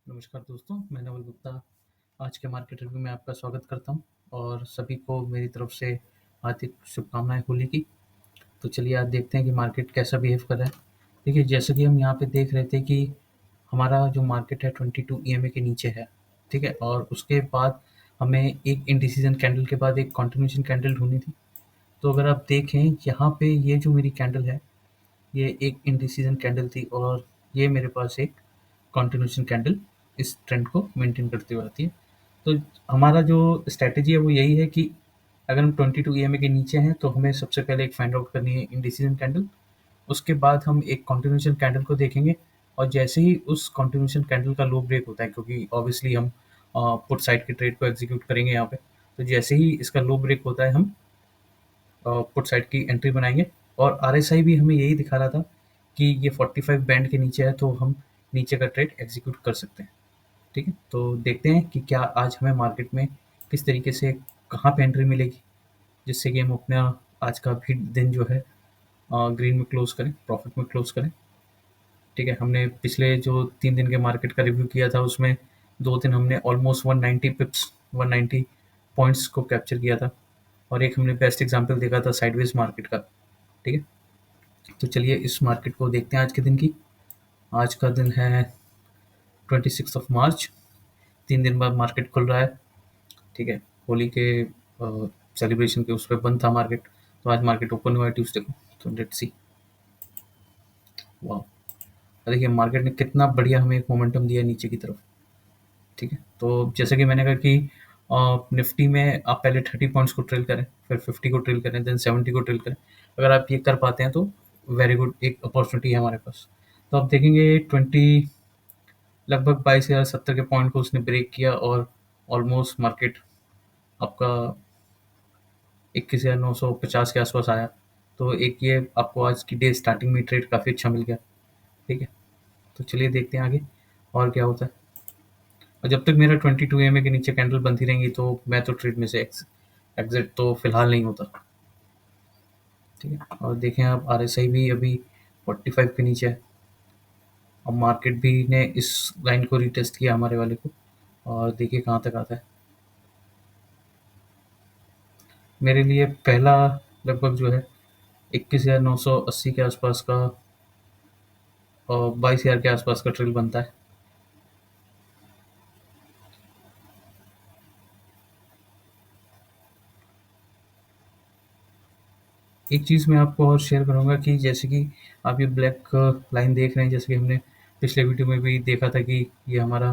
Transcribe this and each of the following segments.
नमस्कार दोस्तों, मैं नवल गुप्ता आज के मार्केट रिव्यू में आपका स्वागत करता हूँ और सभी को मेरी तरफ से हार्दिक शुभकामनाएँ होली की। तो चलिए आज देखते हैं कि मार्केट कैसा बिहेव कर रहा है। देखिए जैसे कि हम यहाँ पे देख रहे थे कि हमारा जो मार्केट है 22 ईएमए के नीचे है, ठीक है? और उसके बाद हमें एक इंडिसीजन कैंडल के बाद एक कंटिन्यूएशन कैंडल ढूँढनी थी। तो अगर आप देखें यहाँ पे ये जो मेरी कैंडल है, ये एक इंडिसीजन कैंडल थी और ये मेरे पास एक कंटिन्यूएशन कैंडल इस ट्रेंड को मेंटेन करते हुए आती है। तो हमारा जो स्ट्रैटेजी है वो यही है कि अगर हम 22 ईएमए के नीचे हैं तो हमें सबसे पहले एक फाइंड आउट करनी है इंडिसीजन कैंडल। उसके बाद हम एक कंटिन्यूएशन कैंडल को देखेंगे और जैसे ही उस कंटिन्यूएशन कैंडल का लो ब्रेक होता है, क्योंकि ऑब्वियसली हम पुट साइड के ट्रेड को एग्जीक्यूट करेंगे यहाँ पे, तो जैसे ही इसका लो ब्रेक होता है हम पुट साइड की एंट्री बनाएंगे। और आरएसआई भी हमें यही दिखा रहा था कि ये 45 बैंड के नीचे है तो हम नीचे का ट्रेड एग्जीक्यूट कर सकते हैं। ठीक है, तो देखते हैं कि क्या आज हमें मार्केट में किस तरीके से कहाँ पे एंट्री मिलेगी, जिससे कि हम अपना आज का भी दिन जो है ग्रीन में क्लोज करें, प्रॉफिट में क्लोज करें। ठीक है, हमने पिछले जो 3 दिन के मार्केट का रिव्यू किया था उसमें 2 दिन हमने ऑलमोस्ट 190 पिप्स 190 पॉइंट्स को कैप्चर किया था और एक हमने बेस्ट एग्जांपल देखा था साइडवेज मार्केट का। ठीक है, तो चलिए इस मार्केट को देखते हैं आज के दिन की। आज का दिन है 26 मार्च, 3 दिन बाद मार्केट खुल रहा है। ठीक है, होली के सेलिब्रेशन के उस पर बंद था मार्केट, तो आज मार्केट ओपन हुआ है ट्यूसडे को। तो लेट्स सी। वाह, देखिए मार्केट ने कितना बढ़िया हमें एक मोमेंटम दिया नीचे की तरफ। ठीक है, तो जैसे कि मैंने कहा कि निफ्टी में आप पहले 30 पॉइंट्स को ट्रेल करें, फिर 50 को ट्रेल करें, देन 70 को ट्रेल करें। अगर आप ये कर पाते हैं तो वेरी गुड, एक अपॉर्चुनिटी है हमारे पास। तो आप देखेंगे 20 लगभग 22,070 के पॉइंट को उसने ब्रेक किया और ऑलमोस्ट मार्केट आपका 21,950 के आसपास आया। तो एक ये आपको आज की डे स्टार्टिंग में ट्रेड काफ़ी अच्छा मिल गया। ठीक है, तो चलिए देखते हैं आगे और क्या होता है। और जब तक मेरा 22 ईएमए के नीचे कैंडल बनती रहेंगी तो मैं तो ट्रेड में से एग्जिट तो फिलहाल नहीं होता। ठीक है, और देखें आप आरएसआई भी अभी 45 के नीचे है। अब मार्केट भी ने इस लाइन को रिटेस्ट किया हमारे वाले को और देखिए कहाँ तक आता है। मेरे लिए पहला लगभग जो है 21,980 के आसपास का और 22,000 के आसपास का ट्रेल बनता है। एक चीज़ मैं आपको और शेयर करूँगा कि जैसे कि आप ये ब्लैक लाइन देख रहे हैं, जैसे कि हमने पिछले वीडियो में भी देखा था कि ये हमारा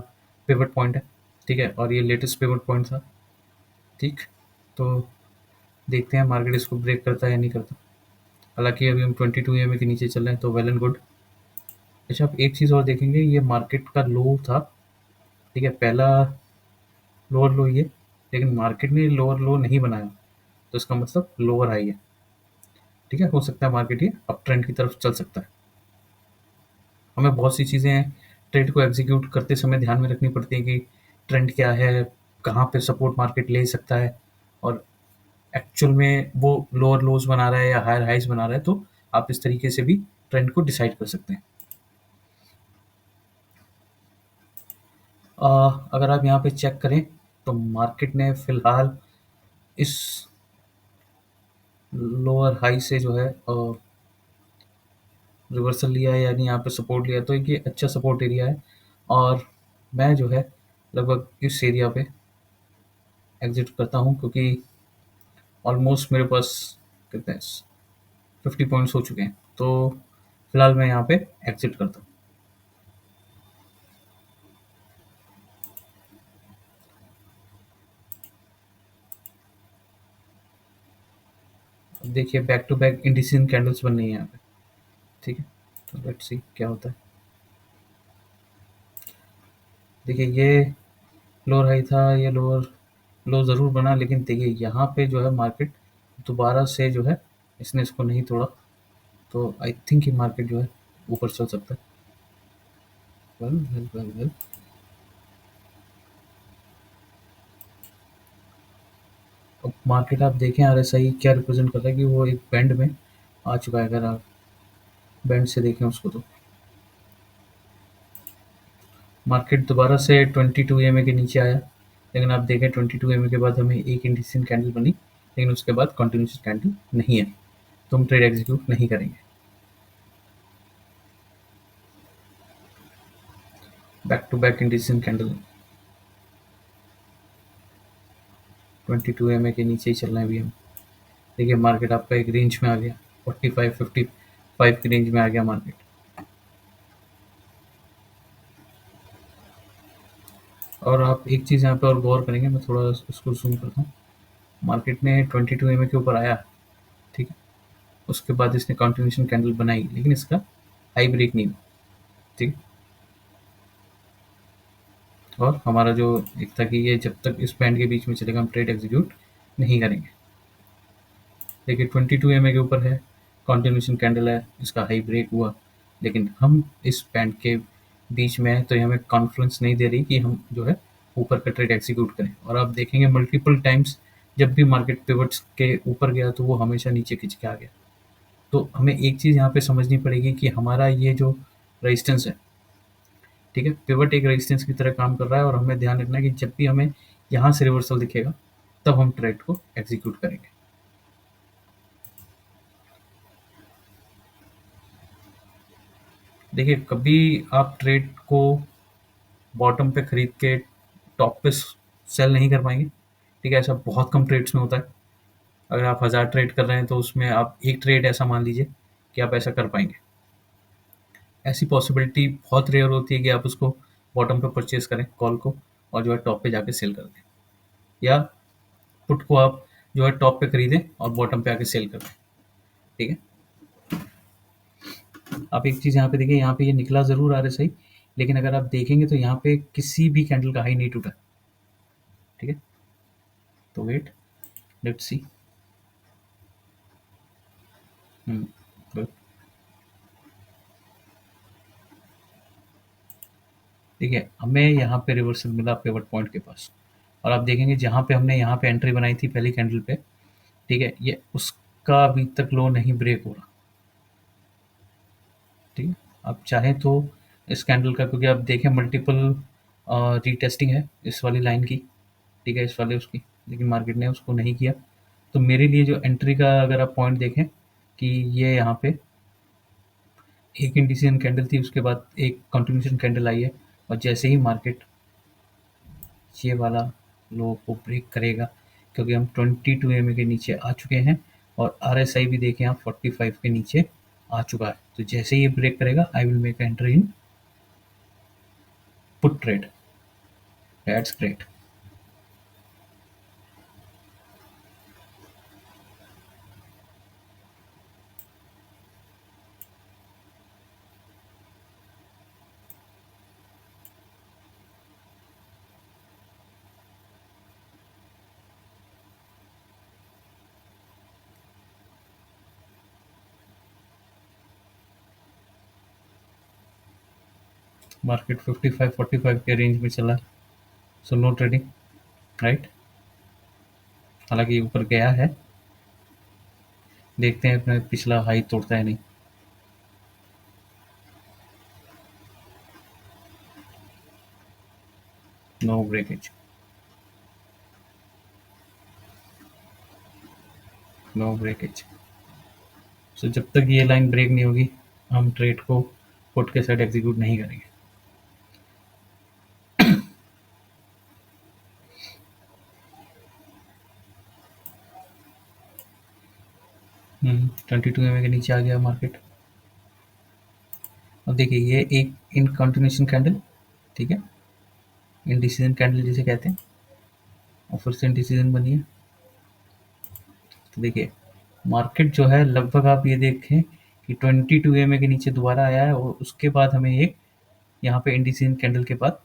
पिवट पॉइंट है। ठीक है, और ये लेटेस्ट पिवट पॉइंट था। ठीक, तो देखते हैं मार्केट इसको ब्रेक करता है या नहीं करता। हालांकि अभी हम 22 ईएमए के नीचे चल रहे हैं तो वेल एंड गुड। अच्छा, आप एक चीज़ और देखेंगे, ये मार्केट का लो था। ठीक है, पहला लोअर लो ये, लेकिन मार्केट ने लोअर लो नहीं बनाया, तो इसका मतलब लोअर हाई है। ठीक है, हो सकता है मार्केट ये अप ट्रेंड की तरफ चल सकता है। हमें बहुत सी चीज़ें ट्रेड को एग्जीक्यूट करते समय ध्यान में रखनी पड़ती है कि ट्रेंड क्या है, कहाँ पे सपोर्ट मार्केट ले सकता है और एक्चुअल में वो लोअर लोज बना रहा है या हायर हाइज बना रहा है। तो आप इस तरीके से भी ट्रेंड को डिसाइड कर सकते हैं। अगर आप यहाँ पे चेक करें तो मार्केट ने फिलहाल इस लोअर हाई से जो है रिवर्सल लिया है, यानी यहाँ पे सपोर्ट लिया, तो ये अच्छा सपोर्ट एरिया है और मैं जो है लगभग इस एरिया पे एग्जिट करता हूँ, क्योंकि ऑलमोस्ट मेरे पास कितने 50 पॉइंट्स हो चुके हैं। तो फिलहाल मैं यहाँ पे एग्जिट करता हूँ। अब देखिए बैक टू बैक इंडिसिजन कैंडल्स बन रही है यहाँ पे। ठीक है, तो लेट्स सी क्या होता है। देखिए ये लोअर हाई था, ये लोअर लो ज़रूर बना, लेकिन देखिए यहाँ पे जो है मार्केट दोबारा से जो है इसने इसको नहीं तोड़ा, तो आई थिंक ये मार्केट जो है ऊपर चल सकता है। वेल वेल वेल वेल, अब मार्केट आप देखें आरएसआई क्या रिप्रेजेंट कर रहा है कि वो एक बैंड में आ चुका है। अगर आप बैंड से देखें उसको तो मार्केट दोबारा से 22 EMA के नीचे आया, लेकिन आप देखें 22 EMA के बाद हमें एक इंडिसेंट कैंडल बनी, लेकिन उसके बाद कंटिन्यूशन कैंडल नहीं आई, तो हम ट्रेड एग्जीक्यूट नहीं करेंगे। Back to back indecent candle 22 EMA के नीचे ही चल रहे हैं अभी हम। देखिए मार्केट आपका एक रेंज में आ गया, 45-55 की रेंज में आ गया मार्केट। और आप एक चीज़ यहाँ पे और गौर करेंगे, मैं थोड़ा इसको जूम करता हूँ। मार्केट ने 22 EMA के ऊपर आया, ठीक है, उसके बाद इसने कंटिन्यूशन कैंडल बनाई, लेकिन इसका हाई ब्रेक नहीं हुआ, ठीक है। और हमारा जो एक था कि ये जब तक इस बैंड के बीच में चलेगा हम ट्रेड एग्जीक्यूट नहीं करेंगे। देखिए 22 EMA के ऊपर है, कंटिन्यूशन कैंडल है, इसका हाई ब्रेक हुआ, लेकिन हम इस बैंड के बीच में है, तो ये हमें कॉन्फिडेंस नहीं दे रही कि हम जो है ऊपर का ट्रेड एग्जीक्यूट करें। और आप देखेंगे मल्टीपल टाइम्स जब भी मार्केट पिवट्स के ऊपर गया तो वो हमेशा नीचे खिंच के आ गया। तो हमें एक चीज़ यहाँ पे समझनी पड़ेगी कि हमारा ये जो रेजिस्टेंस है, ठीक है, पिवट एक रेजिस्टेंस की तरह काम कर रहा है, और हमें ध्यान रखना है कि जब भी हमें यहाँ से रिवर्सल दिखेगा तब हम ट्रेड को एग्जीक्यूट करेंगे। देखिए कभी आप ट्रेड को बॉटम पे खरीद के टॉप पे सेल नहीं कर पाएंगे, ठीक है, ऐसा बहुत कम ट्रेड्स में होता है। अगर आप 1000 ट्रेड कर रहे हैं तो उसमें आप एक ट्रेड ऐसा मान लीजिए कि आप ऐसा कर पाएंगे। ऐसी पॉसिबिलिटी बहुत रेयर होती है कि आप उसको बॉटम पे परचेज करें कॉल को, और जो है टॉप पे जाके सेल कर दें, या पुट को आप जो है टॉप पे खरीदें और बॉटम पे आके सेल कर दें, ठीक है। आप एक चीज़ यहाँ पे देखिए, यहाँ पे ये निकला ज़रूर RSI, लेकिन अगर आप देखेंगे तो यहाँ पे किसी भी कैंडल का हाई नहीं टूटा, ठीक है। तो वेट, लेट्स सी। गुड। देखिए हमें यहाँ पे रिवर्सल मिला पिवट पॉइंट के पास, और आप देखेंगे जहाँ पे हमने यहाँ पे एंट्री बनाई थी पहली कैंडल पे, ठीक है, ये उसका अभी तक लो नहीं ब्रेक हो रहा, ठीक है। आप चाहें तो इस कैंडल का, क्योंकि आप देखें मल्टीपल रीटेस्टिंग है इस वाली लाइन की, ठीक है, इस वाले उसकी, लेकिन मार्केट ने उसको नहीं किया। तो मेरे लिए जो एंट्री का अगर आप पॉइंट देखें कि ये यहाँ पे एक इंडिसिजन कैंडल थी, उसके बाद एक कंटिन्यूशन कैंडल आई है, और जैसे ही मार्केट ये वाला लो को ब्रेक करेगा, क्योंकि हम 22 EMA के नीचे आ चुके हैं, और RSI भी देखें आप 45 के नीचे आ चुका है, तो जैसे ही ये ब्रेक करेगा आई will make entry in put trade. That's great. Market 55-45 के रेंज में चला, सो नो ट्रेडिंग, राइट। हालांकि ऊपर गया है, देखते हैं अपना पिछला हाई तोड़ता है नहीं। No breakage, no breakage. So जब तक ये लाइन ब्रेक नहीं होगी हम ट्रेड को पुट के साइड एग्जीक्यूट नहीं करेंगे। 22 EMA के नीचे आ गया मार्केट। अब देखिए ये एक इन कंटिन्यूशन कैंडल, ठीक है, इंडिसीजन कैंडल जिसे कहते हैं, और फिर से इंडिसीजन बनी है। तो देखिए मार्केट जो है लगभग आप ये देखें कि 22 EMA के नीचे दोबारा आया है, और उसके बाद हमें एक यहाँ पे इंडिसीजन कैंडल के बाद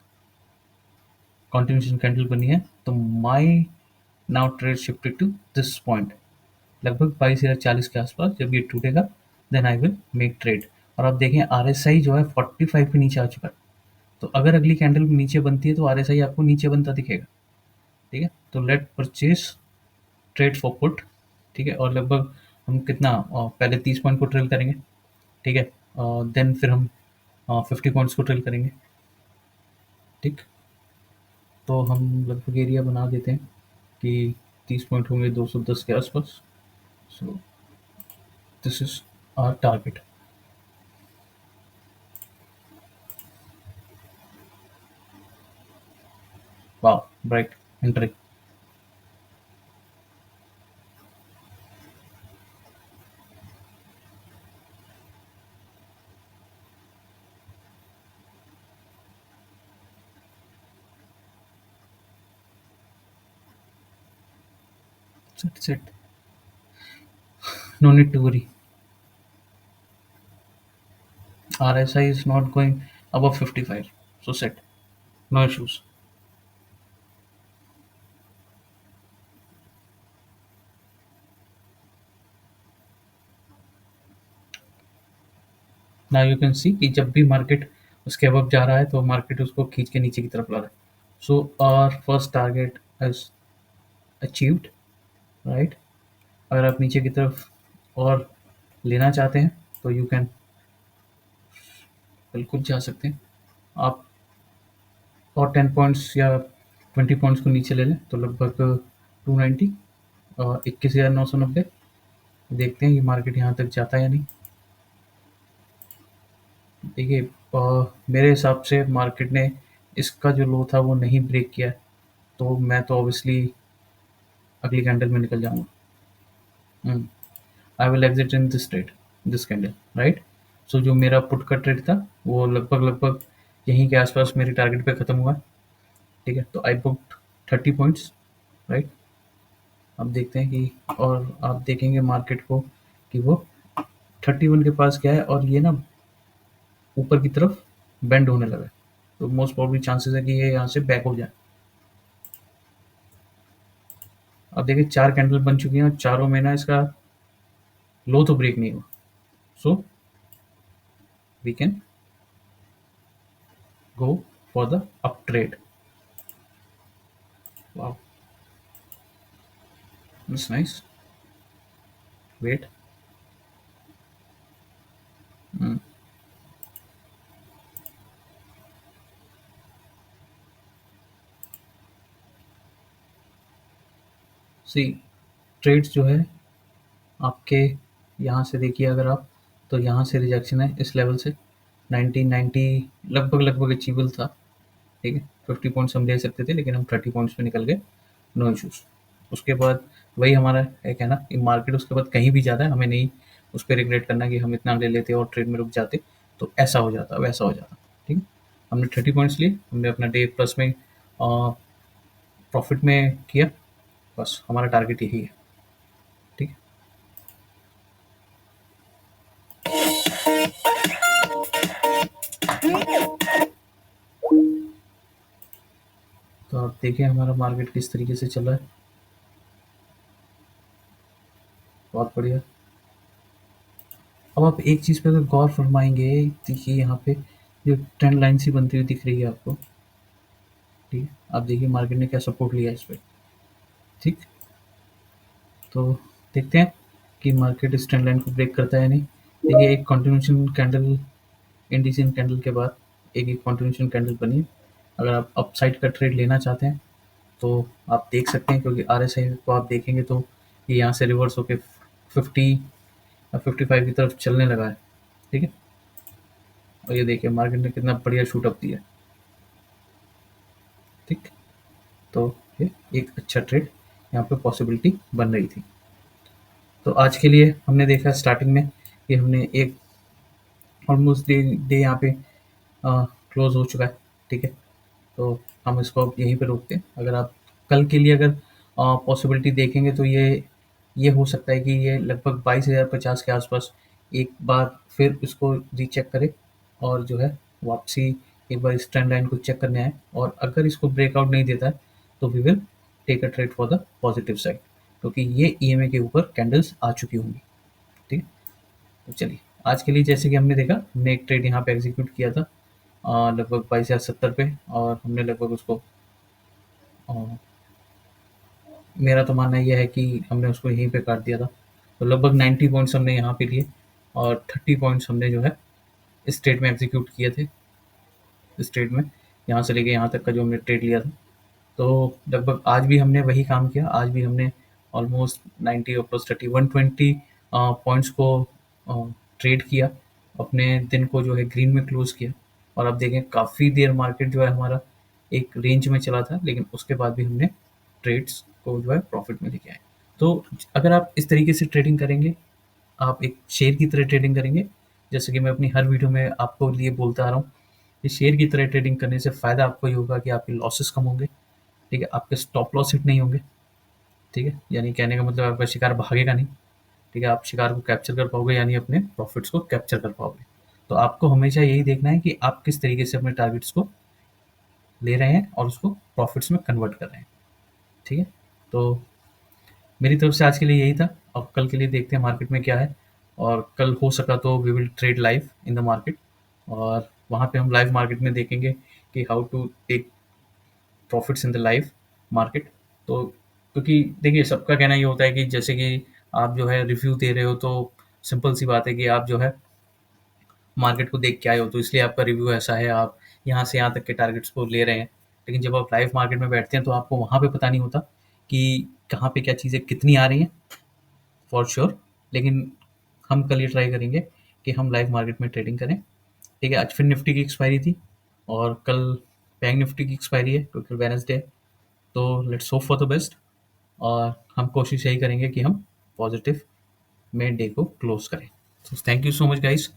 कंटिन्यूशन कैंडल बनी है। तो my now trade shifted to this point, लगभग 22,040 के आसपास जब ये टूटेगा then I will make trade. और आप देखें RSI जो है 45 के नीचे आ चुका है, तो अगर अगली कैंडल नीचे बनती है तो RSI आपको नीचे बनता दिखेगा, ठीक है। तो let purchase trade for put, ठीक है, और लगभग हम कितना पहले 30 पॉइंट को ट्रेल करेंगे, ठीक है, देन फिर हम 50 पॉइंट्स को ट्रेल करेंगे। ठीक। तो हम लगभग एरिया बना देते हैं कि 30 पॉइंट होंगे 210 के आसपास। So this is our target. वाह, bright entry. Set set, no need to worry. RSI is not going above 55, so set, no issues. Now you can see कि जब भी मार्केट उसके above जा रहा है तो मार्केट उसको खींच के नीचे की तरफ ला रहा है. So our first target is achieved, right? अगर आप नीचे की तरफ और लेना चाहते हैं तो यू कैन बिल्कुल जा सकते हैं आप, और 10 पॉइंट्स या 20 पॉइंट्स को नीचे ले लें तो लगभग 290 और 21,990। देखते हैं कि मार्केट यहाँ तक जाता है या नहीं। देखिए, मेरे हिसाब से मार्केट ने इसका जो लो था वो नहीं ब्रेक किया है, तो मैं तो ऑब्वियसली अगली कैंडल में निकल जाऊंगा। I will exit in this trade, this candle, right. So जो मेरा पुट का ट्रेड था वो लगभग लगभग यहीं के आसपास मेरे टारगेट पे ख़त्म हुआ। ठीक है, तो आई बुकड 30 पॉइंट्स, राइट। अब देखते हैं कि, और आप देखेंगे मार्केट को कि वो 31 के पास गया है और ये ना ऊपर की तरफ बेंड होने लगा है। तो मोस्ट प्रॉब्ली चांसेस है कि ये यहाँ से बैक हो जाए। अब देखिए 4 कैंडल बन चुकी हैं और चारों में ना इसका लो तो ब्रेक नहीं हुआ। So we can go for the up trade. Wow, that's nice. Wait, see trades जो है आपके यहाँ से देखिए, अगर आप तो यहाँ से रिजेक्शन है इस लेवल से 1990 लगभग लगभग अचीवेबल था। ठीक है, 50 पॉइंट्स हम ले सकते थे लेकिन हम 30 पॉइंट्स पे निकल गए, नो इश्यूज। उसके बाद वही हमारा है कहना कि मार्केट उसके बाद कहीं भी जाता है, हमें नहीं उस पर रिग्रेट करना कि हम इतना ले लेते और ट्रेड में रुक जाते तो ऐसा हो जाता वैसा हो जाता। ठीक है, हमने 30 पॉइंट्स लिए, हमने अपना डे प्लस में प्रॉफिट में किया, बस हमारा टारगेट यही है। ठीक है, तो आप देखिए हमारा मार्केट किस तरीके से चल रहा है, बहुत बढ़िया। अब आप एक चीज़ पे अगर गौर फरमाएंगे, देखिए यहाँ पे जो ट्रेंड लाइन सी बनती हुई दिख रही है आपको। ठीक है, आप देखिए मार्केट ने क्या सपोर्ट लिया इस पे। ठीक, तो देखते हैं कि मार्केट इस ट्रेंड लाइन को ब्रेक करता है या नहीं। देखिए एक कंटिन्यूशन कैंडल, इंडिसियन कैंडल के बाद एक एक कंटिन्यूशन कैंडल बनी है। अगर आप अपसाइड का ट्रेड लेना चाहते हैं तो आप देख सकते हैं, क्योंकि RSI को आप देखेंगे तो ये यहाँ से रिवर्स होके 50 या 55 की तरफ चलने लगा है। ठीक है, और ये देखिए मार्केट ने कितना बढ़िया शूट अप दिया। ठीक, तो ये एक अच्छा ट्रेड यहाँ पे पॉसिबिलिटी बन रही थी। तो आज के लिए हमने देखा स्टार्टिंग में कि हमने एक ऑलमोस्ट डे डे यहाँ पे क्लोज हो चुका है। ठीक है, तो हम इसको अब यहीं पे रोकते हैं। अगर आप कल के लिए अगर पॉसिबिलिटी देखेंगे तो ये हो सकता है कि ये लगभग 22,050 के आसपास एक बार फिर इसको रीचेक करे और जो है वापसी एक बार इस ट्रेंड लाइन को चेक करने आए, और अगर इसको ब्रेकआउट नहीं देता है तो we will take a trade for the positive side, क्योंकि ये EMA के ऊपर कैंडल्स आ चुकी होंगी। ठीक है, तो चलिए आज के लिए जैसे कि हमने देखा, हमने एक ट्रेड यहाँ पे एग्जीक्यूट किया था लगभग 22,070 पे, और हमने लगभग उसको अ, मेरा तो मानना ये है कि हमने उसको यहीं पे काट दिया था। तो लगभग 90 पॉइंट्स हमने यहाँ पे लिए और 30 पॉइंट्स हमने जो है इस ट्रेड में एग्जीक्यूट किए थे, इस ट्रेड में। यहाँ से लेके यहाँ तक का जो हमने ट्रेड लिया था। तो लगभग आज भी हमने वही काम किया। आज भी हमने ऑलमोस्ट 90 और प्लस 30 120 पॉइंट्स को ट्रेड किया, अपने दिन को जो है ग्रीन में क्लोज किया। और अब देखें काफ़ी देर मार्केट जो है हमारा एक रेंज में चला था, लेकिन उसके बाद भी हमने ट्रेड्स को जो है प्रॉफिट में लेके आए। तो अगर आप इस तरीके से ट्रेडिंग करेंगे, आप एक शेर की तरह ट्रेडिंग करेंगे, जैसे कि मैं अपनी हर वीडियो में आपको लिए बोलता आ रहा हूँ कि शेर की तरह ट्रेडिंग करने से फ़ायदा आपको ये होगा कि आपके लॉसेस कम होंगे, ठीक है? आपके स्टॉप लॉस हिट नहीं होंगे, ठीक है? यानी कहने का मतलब आपका शिकार भागेगा नहीं, ठीक है? आप शिकार को कैप्चर कर पाओगे, यानी अपने प्रॉफिट्स को कैप्चर कर पाओगे। तो आपको हमेशा यही देखना है कि आप किस तरीके से अपने टारगेट्स को ले रहे हैं और उसको प्रॉफिट्स में कन्वर्ट कर रहे हैं, ठीक है? तो मेरी तरफ से आज के लिए यही था। अब कल के लिए देखते हैं मार्केट में क्या है, और कल हो सका तो we will trade live in the market, और वहाँ पे हम लाइव मार्केट में देखेंगे कि how to take profits in the live market. तो क्योंकि देखिए सबका कहना ये होता है कि जैसे कि आप जो है रिव्यू दे रहे हो, तो सिंपल सी बात है कि आप जो है मार्केट को देख के आए हो, तो इसलिए आपका रिव्यू ऐसा है, आप यहाँ से यहाँ तक के टारगेट्स को ले रहे हैं। लेकिन जब आप लाइव मार्केट में बैठते हैं तो आपको वहाँ पे पता नहीं होता कि कहाँ पे क्या चीज़ें कितनी आ रही हैं, फॉर श्योर। लेकिन हम कल ये ट्राई करेंगे कि हम लाइव मार्केट में ट्रेडिंग करें, ठीक है? आज फिर निफ्टी की एक्सपायरी थी, और कल बैंक निफ्टी की एक्सपायरी है क्योंकि वेडनेसडे है। तो let's hope for the best, और हम कोशिश यही करेंगे कि हम पॉजिटिव में डे को क्लोज करें। तो thank you so much guys,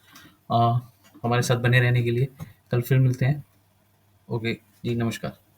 हमारे साथ बने रहने के लिए। कल फिर मिलते हैं। ओके जी, नमस्कार।